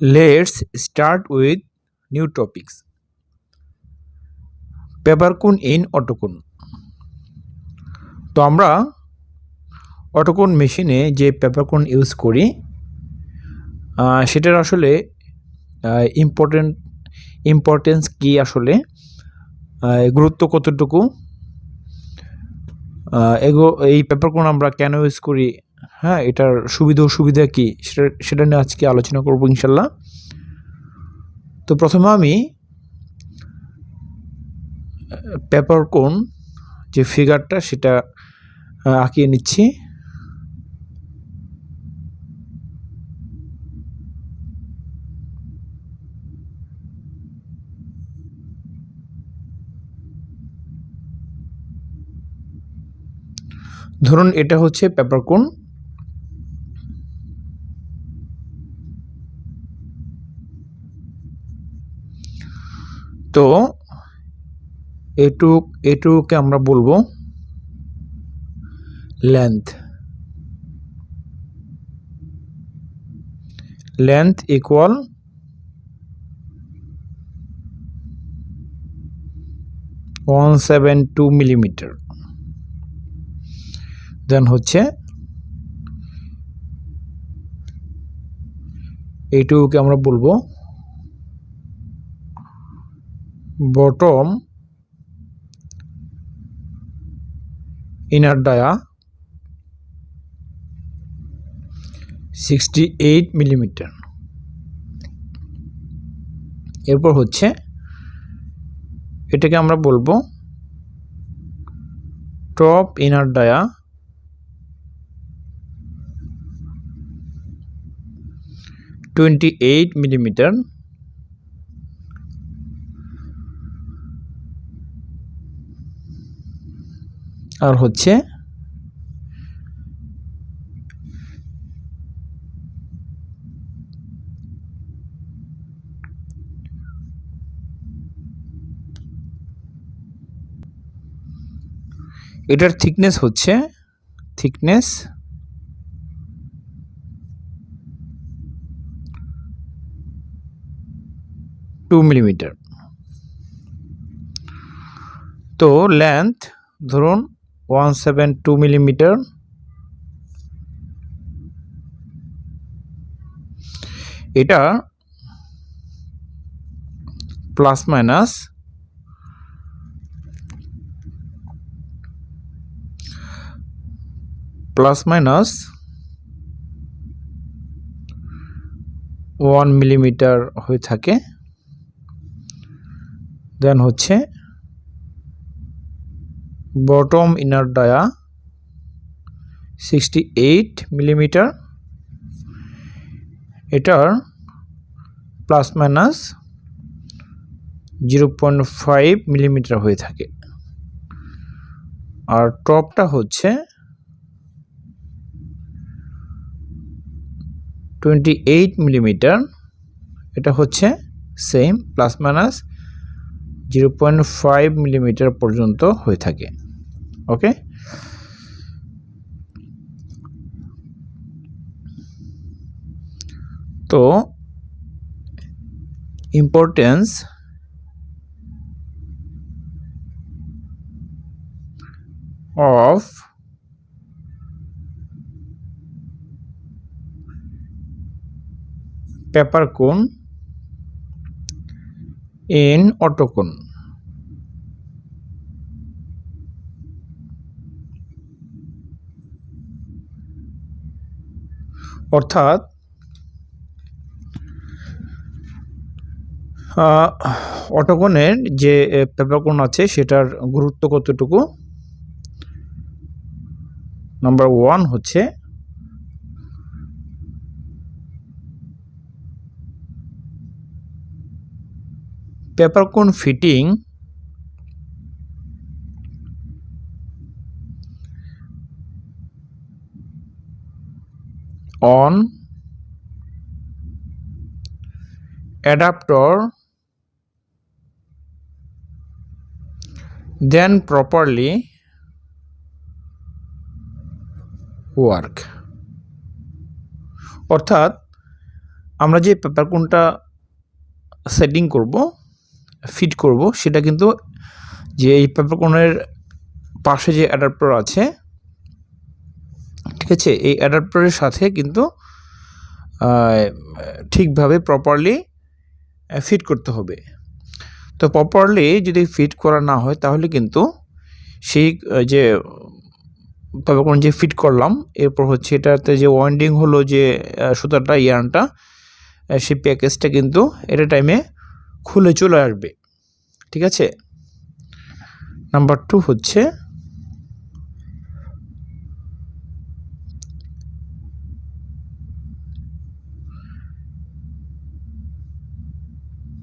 Let's start with new topics. Papercone in autocone. তো আমরা অটোকোন মেশিনে যে পেপারকোন ইউজ করি সেটার আসলে ইম্পর্টেন্স কি, আসলে গুরুত্ব কতটুকু, এই পেপারকোন আমরা কেন ইউজ করি, হ্যাঁ, এটার সুবিধা কি, সেটা নিয়ে আজকে আলোচনা করব ইনশাল্লাহ। তো প্রথমে আমি পেপারকোন যে ফিগারটা সেটা আঁকিয়ে নিচ্ছি। ধরুন এটা হচ্ছে পেপারকোন। তো এটুকে আমরা বলবো লেন্থ ইকুয়াল 172 মিলিমিটার। দেন হচ্ছে এইটুকে আমরা বলবো বটম ইনার ডায়া 68 মিলিমিটার। এরপর হচ্ছে এটাকে আমরা বলবো টপ ইনার ডায়া 28 মিলিমিটার। আর হচ্ছে এটার থিকনেস হচ্ছে 2 মিলিমিটার। তো লেন্থ ধরুন 172 মিলিমিটার, এটা প্লাস মাইনাস 1 মিলিমিটার হয়ে থাকে। দেন হচ্ছে বটম ইনার ডায়া 68 মিলিমিটার, এটার প্লাস মাইনাস 0.5 মিলিমিটার হয়ে থাকে। আর টপটা হচ্ছে 28 মিলিমিটার, এটা হচ্ছে সেম প্লাস মাইনাস 0.5 মিলিমিটার পর্যন্ত হয়ে থাকে। ওকে, তো ইম্পর্টেন্স অফ পেপারকোন ইন অটোকোন। অর্থাৎ অটোকোনের যে পেপারকোন আছে সেটার গুরুত্ব কতটুকু। নাম্বার 1 হচ্ছে পেপারকোন fitting on adapter then properly work। অর্থাৎ আমরা যে পেপার কোনটা সেটিং করব, ফিট করব, সেটা কিন্তু যে এই পেপার কোনের পাশে যে অ্যাডাপ্টার আছে, ঠিক আছে, এই অ্যাডাপ্টারের সাথে কিন্তু ঠিকভাবে প্রপারলি ফিট করতে হবে। তো প্রপারলি যদি ফিট করা না হয় তাহলে কিন্তু সেই যে পেপার কোন যে ফিট করলাম, এরপর হচ্ছে এটাতে যে ওয়াইন্ডিং হলো যে সুতাটা ইয়ার্নটা, সেই প্যাকেজটা কিন্তু এটা টাইমে খুলে চলে আসবে, ঠিক আছে। নাম্বার 2 হচ্ছে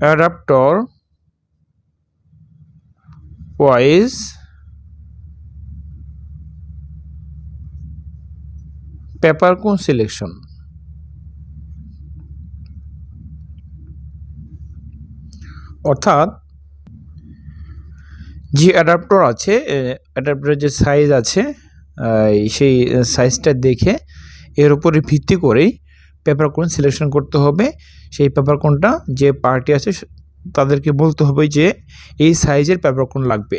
অ্যাডাপ্টর ওয়াইজ পেপার কোন সিলেকশন। অর্থাৎ যে অ্যাডাপ্টার আছে, অ্যাডাপ্টারের যে সাইজ আছে, সেই সাইজটা দেখে এর উপরে ভিত্তি করেই পেপার কোন সিলেকশন করতে হবে। সেই পেপার কোনটা যে পার্টি আছে তাদেরকে বলতে হবে যে এই সাইজের পেপার কোন লাগবে।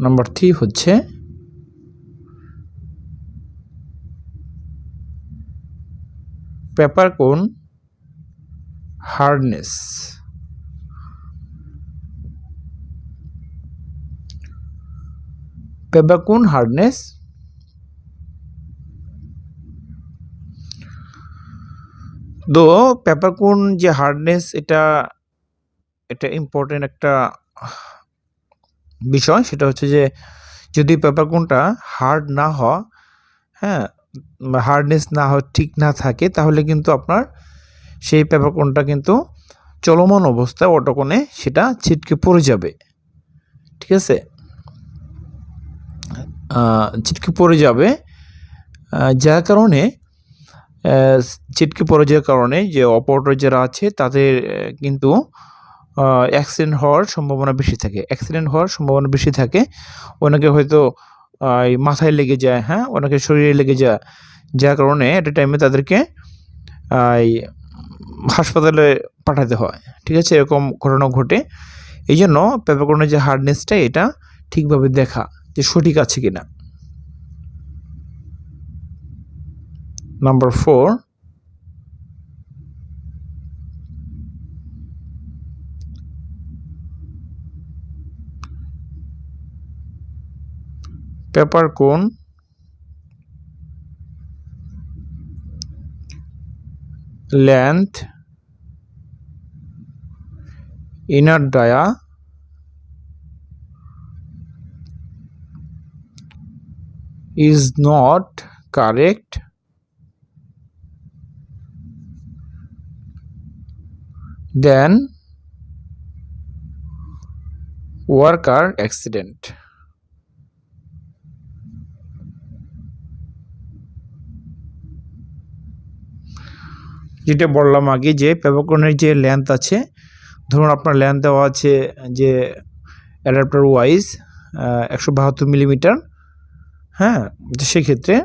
নাম্বার 3 হচ্ছে পেপার কোন হার্ডনেস। পেপার কোন হার্ডনেস, তো পেপার কোন যে হার্ডনেস, এটা ইম্পর্টেন্ট একটা বিষয়। সেটা হচ্ছে যে যদি পেপার কোনটা হার্ড না হয়, হ্যাঁ, হার্ডনেস না হয়, ঠিক না থাকে, তাহলে কিন্তু আপনার সেই পেপার কোনটা কিন্তু চলমান অবস্থায় অটোকোনে সেটা ছিটকে পড়ে যাবে, ঠিক আছে। ছিটকে পড়ে যাবে, যার কারণে ছিটকে পড়ে যাওয়ার কারণে যে অপারেটর যারা আছে তাদের কিন্তু অ্যাক্সিডেন্ট হওয়ার সম্ভাবনা বেশি থাকে। অ্যাক্সিডেন্ট হওয়ার সম্ভাবনা বেশি থাকে, অনেকে হয়তো মাথায় লেগে যায়, হ্যাঁ, অনেকে শরীরে লেগে যায়, যার কারণে একটা টাইমে তাদেরকে হাসপাতালে পাঠাতে হয়, ঠিক আছে, এরকম ঘটনা ঘটে। এই জন্য পেপার কোনের যে হার্ডনেসটা, এটা ঠিকভাবে দেখা যে সঠিক আছে কিনা। নাম্বার 4 পেপার কোন length inner dia is not correct, then worker accident। যেটা বললাম আগে যে পেপারকোনের যে লেন্থ আছে, ধরুন আপনার লেন্থ দেওয়া আছে যে অ্যাডাপ্টার ওয়াইজ 172 মিলিমিটার, হ্যাঁ, সেক্ষেত্রে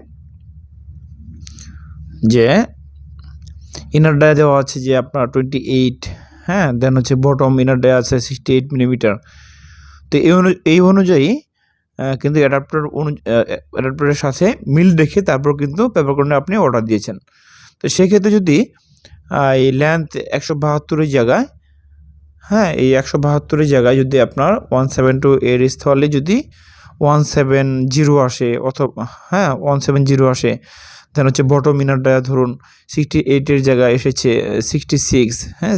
যে ইনার ডায়া দেওয়া আছে যে আপনার 28, হ্যাঁ, দেন হচ্ছে বটম ইনার ডায়া আছে 68 মিলিমিটার। তো এই অনুযায়ী কিন্তু অ্যাডাপ্টারের সাথে মিল রেখে তারপর কিন্তু পেপারকোনে আপনি অর্ডার দিয়েছেন। তো সেক্ষেত্রে যদি এই লেন্থ 172-এর জায়গায়, হ্যাঁ, এই 172-এর জায়গায় যদি আপনার 172 এর স্থলে যদি 170 আসে, অথবা হ্যাঁ 170 আসে, দেন হচ্ছে বটম ইনার ডায়া ধরুন 68-এর জায়গায় এসেছে 66, হ্যাঁ,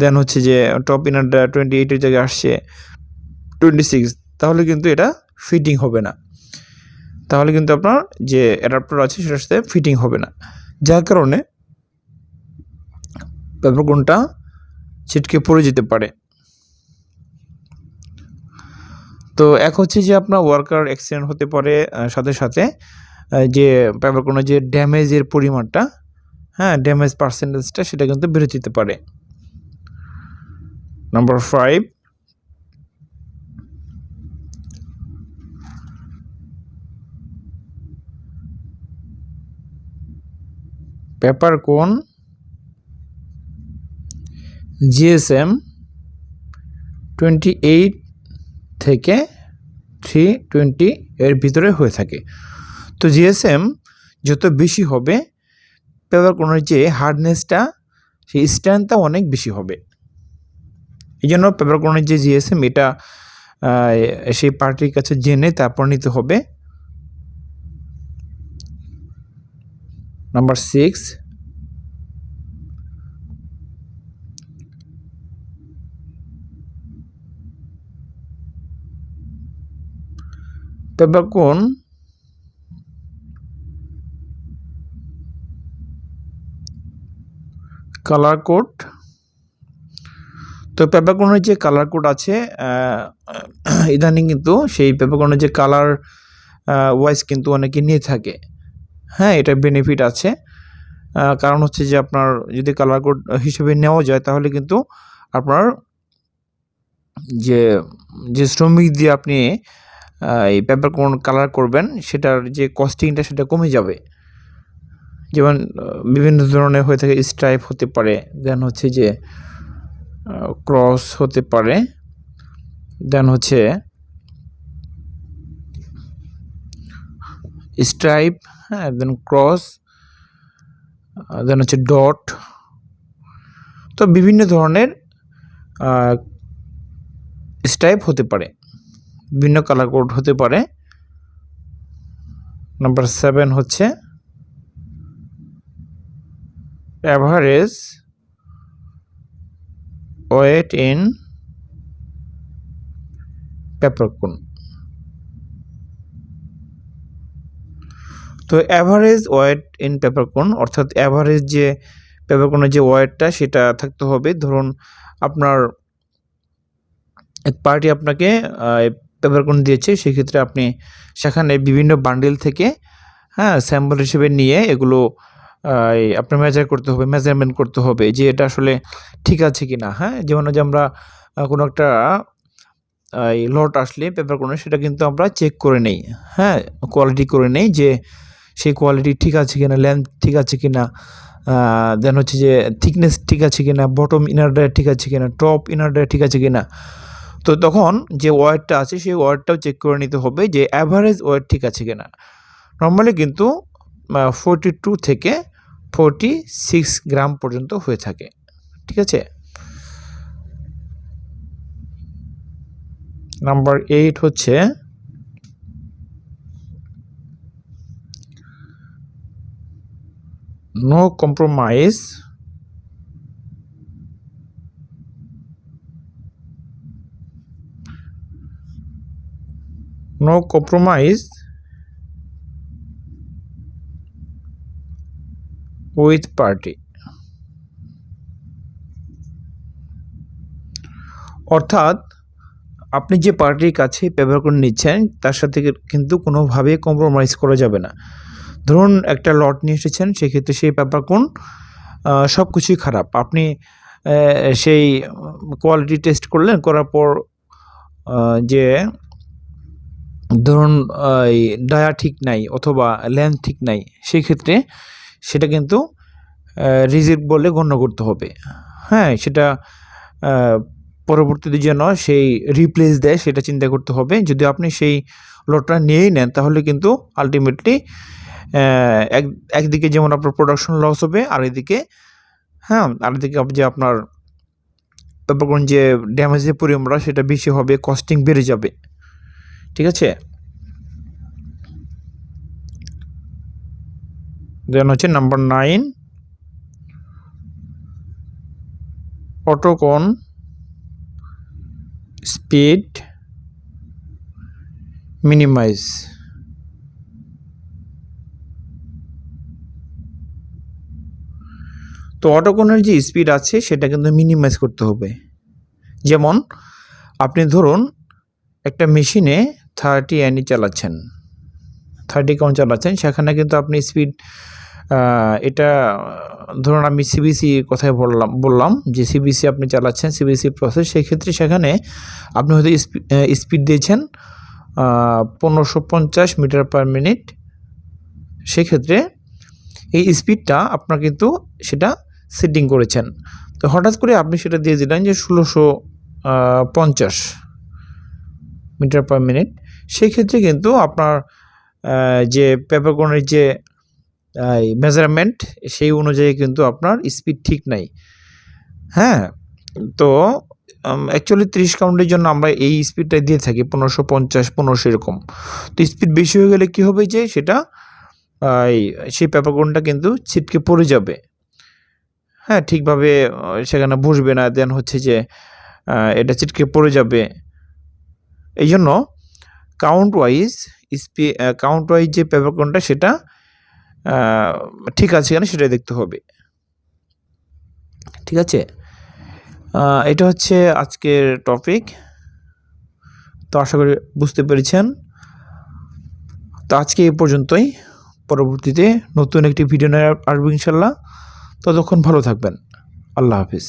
দেন হচ্ছে যে টপ ইনার ডায়া 28-এর জায়গায় আসছে 26, তাহলে কিন্তু এটা ফিটিং হবে না। তাহলে কিন্তু আপনার যে অ্যাডাপ্টার আছে সেটার সাথে ফিটিং হবে না, যার কারণে পেপারকোনটা ছিটকে পড়ে যেতে পারে। তো এক হচ্ছে যে আপনার ওয়ার্কার অ্যাক্সিডেন্ট হতে পারে, সাথে সাথে যে পেপারকোনের যে ড্যামেজের পরিমাণটা, হ্যাঁ, ড্যামেজ পার্সেন্টেজটা সেটা কিন্তু বেড়ে যেতে পারে। নাম্বার 5 পেপারকোন জিএসএম 28 থেকে 320 এর ভিতরে হয়ে থাকে। তো জিএসএম যত বেশি হবে পেপারকোনের যে হার্ডনেসটা সেই স্ট্রেংথটা অনেক বেশি হবে। এই জন্য পেপারকোনের যে জিএসএম এটা সেই পার্টির কাছে জেনে তারপর নিতে হবে। Number 6, paper cone colour code. তো পেপারকোনের যে কালার কোড আছে ইদানিং কিন্তু সেই পেপারকোনের যে কালার ওয়াইজ কিন্তু অনেকে নিয়ে থাকে। হ্যাঁ, এটা বেনিফিট আছে। কারণ হচ্ছে যে আপনার যদি কালার কোড হিসেবে নেওয়া যায় তাহলে কিন্তু আপনার যে শ্রমিক দিয়ে আপনি এই পেপারকোন কালার করবেন সেটার যে কস্টিংটা সেটা কমে যাবে। যেমন বিভিন্ন ধরনের হয়ে থাকে, স্ট্রাইপ হতে পারে, দেন হচ্ছে যে ক্রস হতে পারে, দেন হচ্ছে স্ট্রাইপ, হ্যাঁ, দেন ক্রস, দেন হচ্ছে ডট। তো বিভিন্ন ধরনের স্ট্রাইপ হতে পারে, বিভিন্ন কালার কোড হতে পারে। নাম্বার 7 হচ্ছে অ্যাভারেজ ওয়েট ইন পেপারকোন। তো অ্যাভারেজ ওয়েট ইন পেপারকোন অর্থাৎ অ্যাভারেজ যে পেপারকোনের যে ওয়েটটা সেটা থাকতে হবে। ধরুন আপনার এক পার্টি আপনাকে পেপারকোন দিয়েছে, সেক্ষেত্রে আপনি সেখানে বিভিন্ন বান্ডিল থেকে স্যাম্পল হিসেবে নিয়ে এগুলো আপনার মেজারমেন্ট করতে হবে যে এটা আসলে ঠিক আছে কি না। হ্যাঁ, যেমন যে আমরা কোনো একটা লট আসলে পেপারকোনের সেটা কিন্তু আমরা চেক করে নেই, হ্যাঁ, কোয়ালিটি করে নেই যে সেই কোয়ালিটি ঠিক আছে কিনা, লেন্থ ঠিক আছে কিনা, দেন হচ্ছে যে থিকনেস ঠিক আছে কিনা, বটম ইনার ডায়ার ঠিক আছে কিনা, টপ ইনার ডায়ার ঠিক আছে কিনা। তো তখন যে ওয়েটটা আছে সেই ওয়েটটাও চেক করে নিতে হবে যে অ্যাভারেজ ওয়েট ঠিক আছে কিনা। নর্মালি কিন্তু 42 থেকে 46 গ্রাম পর্যন্ত হয়ে থাকে। ঠিক আছে। নাম্বার 8 হচ্ছে নো কম্প্রোমাইজ উইথ পার্টি। অর্থাৎ আপনি যে পার্টির কাছে পেপারকোন নিচ্ছেন তার সাথে কিন্তু কোনোভাবেই কম্প্রোমাইজ করা যাবে না। ধরুন একটা লট নিয়ে এসেছেন, সেক্ষেত্রে সেই পেপারকোন সব কিছুই খারাপ, আপনি সেই কোয়ালিটি টেস্ট করলেন, করার পর যে ধরুন ডায়া ঠিক নাই অথবা লেন্থ ঠিক নাই, সেই ক্ষেত্রে সেটা কিন্তু রিজেক্ট বলে গণ্য করতে হবে। হ্যাঁ, সেটা পরবর্তীতে যেন সেই রিপ্লেস দেয় সেটা চিন্তা করতে হবে। যদি আপনি সেই লটটা নিয়েই নেন তাহলে কিন্তু আলটিমেটলি একদিকে যেমন আপনার প্রোডাকশন লস হবে, আর এদিকে যে আপনার পেপারকোন যে ড্যামেজের পরিমাণটা সেটা বেশি হবে, কস্টিং বেড়ে যাবে। ঠিক আছে। দেন হচ্ছে নাম্বার 9, অটোকন স্পিড মিনিমাইজ। তো অটোকনের যে স্পিড আছে সেটা কিন্তু মিনিমাইজ করতে হবে। যেমন আপনি ধরুন একটা মেশিনে 30 NE চালাচ্ছেন, 30 কাউন্ট চালাচ্ছেন, সেখানে কিন্তু আপনি স্পিড এটা ধরুন আমি সিবিসি কথাই বললাম যে সিবিসি আপনি চালাচ্ছেন, সিবিসি প্রসেস, সেক্ষেত্রে সেখানে আপনি হয়তো স্পিড দিয়েছেন 1550 মিটার পার মিনিট। সেক্ষেত্রে এই স্পিডটা আপনার কিন্তু সেটা সেটিং করেছেন। তো হঠাৎ করে আপনি সেটা দিয়ে দিলেন যে 1650 মিটার পার মিনিট। সেক্ষেত্রে কিন্তু আপনার যে পেপারকনের যে মেজারমেন্ট সেই অনুযায়ী কিন্তু আপনার স্পিড ঠিক নাই। হ্যাঁ, তো অ্যাকচুয়ালি 30 কাউন্টের জন্য আমরা এই স্পিডটা দিয়ে থাকি 1550 1500 এরকম। তো স্পিড বেশি হয়ে গেলে কী হবে যে সেটা সেই পেপারকনটা কিন্তু ছিটকে পড়ে যাবে। হ্যাঁ, ঠিকভাবে সেখানে বসবে না, দেন হচ্ছে যে এটা ছিটকে পড়ে যাবে। এই জন্য কাউন্ট ওয়াইজ যে পেপারকনটা সেটা ঠিক আছে কিনা সেটা দেখতে হবে। ঠিক আছে, এটা হচ্ছে আজকের টপিক। তো আশা করি বুঝতে পেরেছেন। তো আজকে এই পর্যন্তই। পরবর্তীতে নতুন একটি ভিডিও নিয়ে আসবো ইনশাল্লাহ। ততক্ষণ ভালো থাকবেন। আল্লাহ হাফিজ।